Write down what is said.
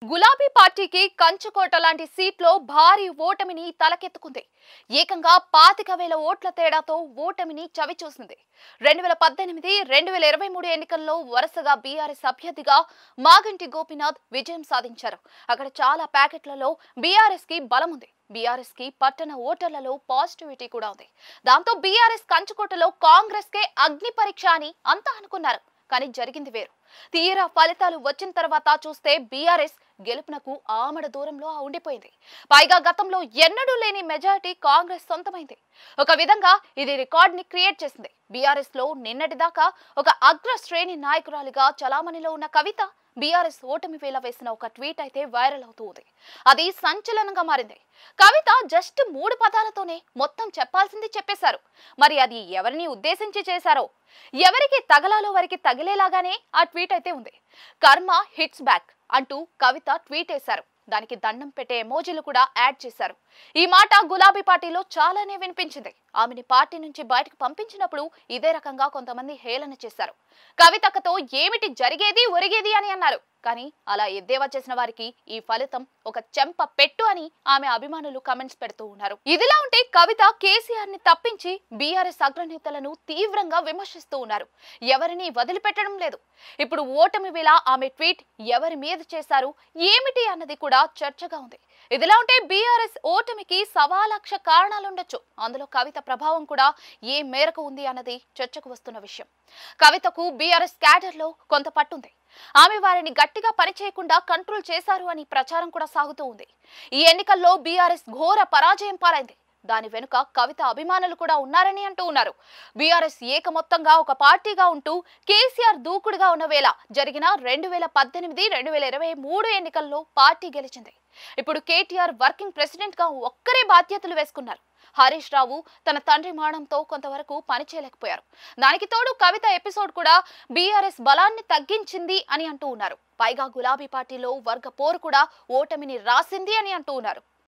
గులాబీ పార్టీకి కంచుకోట లాంటి సీట్లో భారీ ఓటమిని తలకెత్తుకుంది. ఏకంగా 25,000 ఓట్ల తేడాతో ఓటమిని చవిచూసింది. 2018, 2023 ఎన్నికల్లో వరుసగా బీఆర్ఎస్ అభ్యర్థిగా మాగంటి గోపీనాథ్ విజయం సాధించారు. అక్కడ చాలా ప్యాకెట్లలో బీఆర్ఎస్ కి బలం ఉంది. బీఆర్ఎస్ కి పట్టణ ఓటర్లలో పాజిటివిటీ కూడా ఉంది. దాంతో బీఆర్ఎస్ కంచుకోటలో కాంగ్రెస్ కే అగ్ని పరీక్ష అని అంతా అనుకున్నారు. కానీ జరిగింది వేరు. తీరా ఫలితాలు వచ్చిన తర్వాత చూస్తే బీఆర్ఎస్ గెలుపునకు ఆమడ దూరంలో ఉండిపోయింది. పైగా గతంలో ఎన్నడూ లేని మెజారిటీ కాంగ్రెస్ సొంతమైంది. ఒక విధంగా ఇది రికార్డ్ ని క్రియేట్ చేసింది. బీఆర్ఎస్ లో నిన్నటిదాకా ఒక అగ్ర శ్రేణి నాయకురాలిగా చలామణిలో ఉన్న కవిత బీఆర్ఎస్ ఓటమి వేళ వేసిన ఒక ట్వీట్ అయితే వైరల్ అవుతుంది. అది సంచలనంగా మారింది. కవిత జస్ట్ 3 పదాలతోనే మొత్తం చెప్పాల్సింది చెప్పేశారు. మరి అది ఎవరిని ఉద్దేశించి చేశారో, ఎవరికి తగలాలో వారికి తగిలేలాగానే ఆ ట్వీట్ అయితే ఉంది. కర్మ హిట్స్ బ్యాక్ అంటూ కవిత ట్వీట్ వేశారు. దానికి దండం పెట్టే ఎమోజీలు కూడా యాడ్ చేశారు. ఈ మాట గులాబీ పార్టీలో చాలానే వినిపించింది. ఆమెని పార్టీ నుంచి బయటకు పంపించినప్పుడు ఇదే రకంగా కొంతమంది హేళన చేశారు. కవితకతో ఏమిటి జరిగేది ఒరిగేది అని అన్నారు. కానీ అలా ఎద్దేవా చేసిన వారికి ఈ ఫలితం ఒక చెంప పెట్టు అని ఆమె అభిమానులు కమెంట్స్ పెడుతూ ఉన్నారు. ఇదిలా ఉంటే కవిత కేసీఆర్ ని తప్పించి బీఆర్ఎస్ అగ్రనేతలను తీవ్రంగా విమర్శిస్తూ ఉన్నారు. ఎవరిని వదిలిపెట్టడం లేదు. ఇప్పుడు ఓటమి వేళ ఆమె ట్వీట్ ఎవరి మీద చేశారు ఏమిటి అన్నది కూడా చర్చగా ఉంది. ఇదిలా ఉంటే బీఆర్ఎస్ ఓటమికి 1,00,000 కారణాలుండొచ్చు. అందులో కవిత ప్రభావం కూడా ఏ మేరకు ఉంది అన్నది చర్చకు వస్తున్న విషయం. కవితకు బీఆర్ఎస్ క్యాడర్ లో కొంత పట్టుంది. ఆమె వారిని గట్టిగా పనిచేయకుండా కంట్రోల్ చేశారు అని ప్రచారం కూడా సాగుతూ ఉంది. ఈ ఎన్నికల్లో బీఆర్ఎస్ ఘోర పరాజయం పాలైంది. దాని వెనుక కవిత అభిమానులు కూడా ఉన్నారని అంటూ ఉన్నారు. బీఆర్ఎస్ ఏకమొత్తంగా ఒక పార్టీగా ఉంటూ కేసీఆర్ దూకుడుగా ఉన్న వేళ జరిగిన 2018, 2023 ఎన్నికల్లో పార్టీ గెలిచింది. ఇప్పుడు కేటీఆర్ వర్కింగ్ ప్రెసిడెంట్ గా ఒక్కరే బాధ్యతలు వేసుకున్నారు. హరీష్ రావు తన తండ్రి మరణంతో కొంతవరకు పనిచేయలేకపోయారు. దానికి తోడు కవిత ఎపిసోడ్ కూడా బీఆర్ఎస్ బలాన్ని తగ్గించింది అని అంటూ ఉన్నారు. పైగా గులాబీ పార్టీలో వర్గ పోరు కూడా ఓటమిని రాసింది అని అంటూ ఉన్నారు.